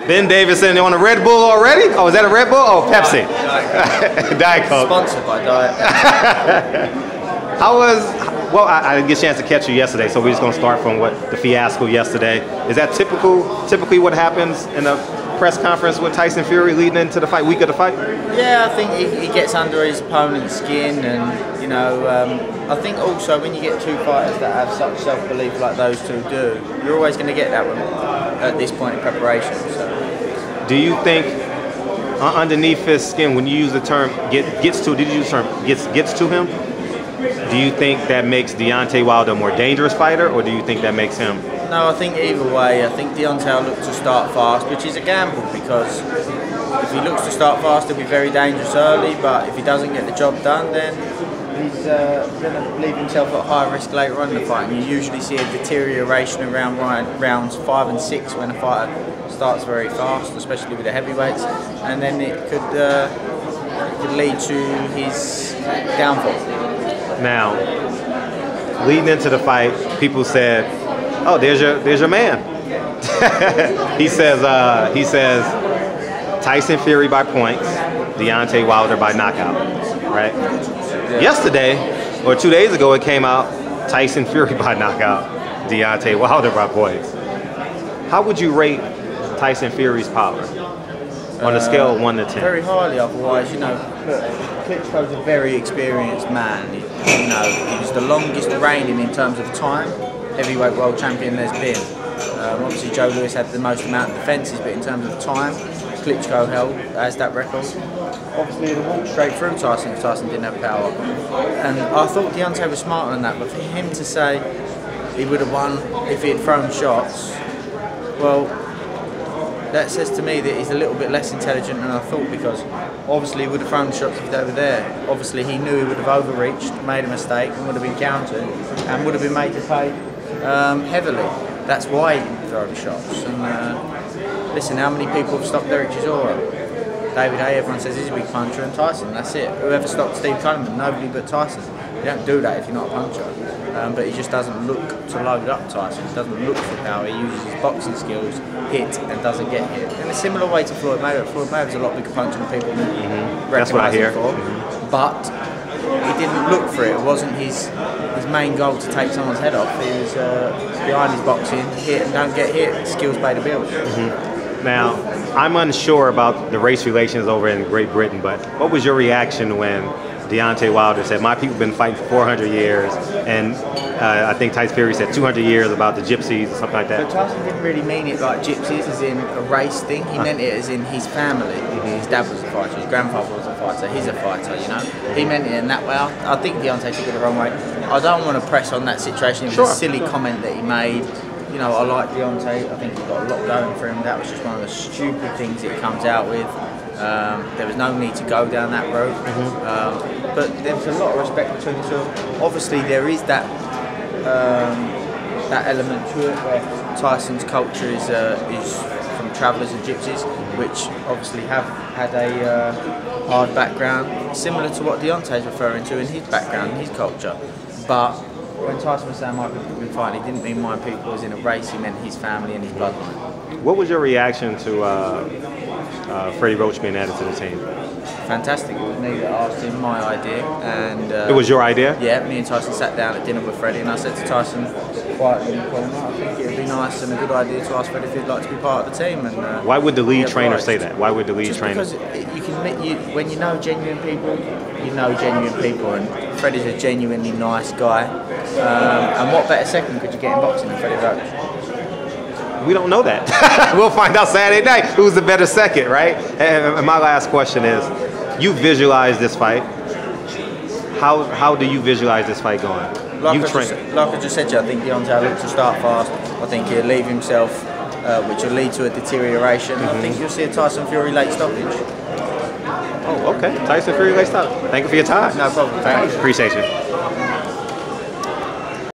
Ben Davison on a Red Bull already? Oh, is that a Red Bull? Oh, Pepsi. Diet Coke. Sponsored by Diet. How was, well, I didn't get a chance to catch you yesterday, so we're just going to start from what the fiasco yesterday. Is that typically what happens in a press conference with Tyson Fury leading into the fight, week of the fight? Yeah, I think he gets under his opponent's skin, and you know, I think also when you get two fighters that have such self-belief like those two do, you're always going to get that one at this point in preparation. So. Do you think underneath his skin, when you use the term gets to, did you use the term gets to him? Do you think that makes Deontay Wilder a more dangerous fighter, or do you think that makes him? No, I think either way. I think Deontay will look to start fast, which is a gamble, because if he looks to start fast, he'll be very dangerous early, but if he doesn't get the job done, then he's going to leave himself at high risk later on in the fight. And you usually see a deterioration around rounds 5 and 6 when a fighter starts very fast, especially with the heavyweights, and then it could lead to his downfall. Now, leading into the fight, people said, "Oh, there's your man." he says Tyson Fury by points, Deontay Wilder by knockout, right? Yeah. Yesterday, or 2 days ago, it came out Tyson Fury by knockout, Deontay Wilder by points. How would you rate Tyson Fury's power on a scale of 1 to 10? Very highly. Otherwise, you know, look, Klitschko's a very experienced man. He was the longest reigning in terms of time heavyweight world champion there's been. Obviously, Joe Louis had the most amount of defences, but in terms of time, Klitschko has that record. Obviously, he'd have walked straight through Tyson if Tyson didn't have power. And I thought Deontay was smarter than that, but for him to say he would have won if he had thrown shots, well, that says to me that he's a little bit less intelligent than I thought, because obviously he would have thrown shots if they were there. Obviously he knew he would have overreached, made a mistake, and would have been countered, and would have been made to pay heavily. That's why he didn't throw the shots. And listen, how many people have stopped Derek Chisora? David Haye, everyone says he's a big puncher, and Tyson, that's it. Whoever stopped Steve Coleman? Nobody but Tyson. You don't do that if you're not a puncher. But he just doesn't look to load up Tyson. He doesn't look for power. He uses his boxing skills, hit, and doesn't get hit. In a similar way to Floyd Mayweather. Floyd Mayweather's a lot bigger puncher than people That's what I hear. But he didn't look for it. It wasn't his main goal to take someone's head off. He was behind his boxing, hit and don't get hit. Skills pay the bills. Now, I'm unsure about the race relations over in Great Britain, but what was your reaction when Deontay Wilder said, "My people have been fighting for 400 years, and I think Tyson Fury said 200 years about the gypsies," or something like that? But Tyson didn't really mean it like gypsies, as in a race thing. He meant it as in his family. His dad was a fighter, his grandfather was a fighter, he's a fighter, you know? He meant it in that way. I think Deontay took it the wrong way. I don't want to press on that situation. It was a silly comment that he made. You know, I like Deontay. I think he's got a lot going for him. That was just one of the stupid things that he comes out with. There was no need to go down that road. But there was a lot of respect between the two. Obviously, there is that that element to it where Tyson's culture is from travellers and gypsies, which obviously have had a hard background, similar to what Deontay's referring to in his background, in his culture. But when Tyson was saying my people have been fighting, he didn't mean my people as in a race, he meant his family and his bloodline. What was your reaction to Freddie Roach being added to the team? Fantastic. It was me that asked him, my idea, and it was your idea? Yeah, me and Tyson sat down at dinner with Freddie, and I said to Tyson quietly in the corner, I think it would be nice and a good idea to ask Freddie if he'd like to be part of the team. And why would the lead trainer say that? Why would the lead trainer? Because you can when you know genuine people, you know genuine people, and Freddie's a genuinely nice guy. And what better second could you get in boxing than Freddie Roach? We don't know that. We'll find out Saturday night who's the better second, right? And my last question is, you visualize this fight. How do you visualize this fight going? Like I just said to you, I think Deontay will look to start fast. I think he'll leave himself, which will lead to a deterioration. I think you'll see a Tyson Fury late stoppage. Oh, okay. Tyson Fury late stoppage. Thank you for your time. No problem. Thank you. Appreciate you.